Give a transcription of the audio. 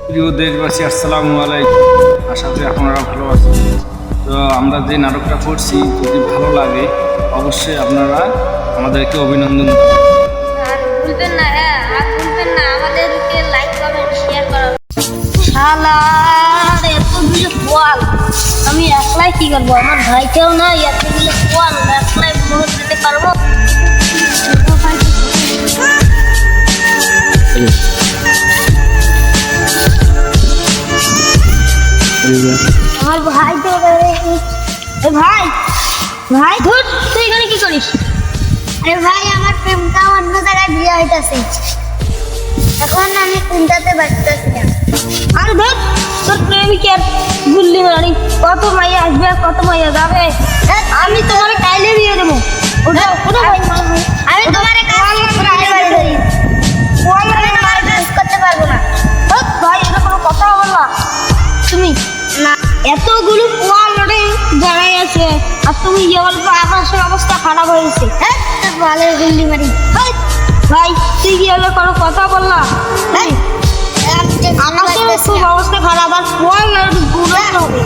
প্রিয় দেশবাসী, আসসালামু আলাইকুম। আশা করি আপনারা ভালো আছেন। তো আমরা যে নাটকটা করছি, যদি ভালো লাগে অবশ্যই আপনারা আমাদেরকে অভিনন্দন আর ভুলবেন না, আর ভুলবেন না আমাদেরকে লাইক কমেন্ট শেয়ার করা। শালার এতগুলো বল আমি একলাই কি করবো? আমার ভাইকেও না এতগুলো বল একলাই ভোট দিতে পারবো? আমার ভাই তো ভাই ভাই ধুর, তুই এখানে কি করিস? আরে ভাই, আমার প্রেমটা অন্য জায়গায় বিয়ে হইতাছে, এখন আমি চিন্তাতে বাঁচতেছি না। আরে ধর, তোর প্রেমিকের গুল্লি মারি, কত মাইয়া আসবে আর কত মাইয়া যাবে। আমি তোমার কাইলে বিয়ে দেবো। ওঠো ওঠো ভাই, আমি তোমার করতে পারবো না। ভাই, এটা কোনো কথা বললা তুমি? না, এতগুলো পোয়াল লড়ে দাঁড়াই আছে আর তুমি ইয়ে বলবো আকাশের অবস্থা খারাপ হয়েছে। হ্যাঁ, তোর বালের গুল্লি মারি। ভাই, তুই কি হলো কোনো কথা বললা? আকাশের খুব অবস্থা খারাপ আর পোয়াল গুলো হবে।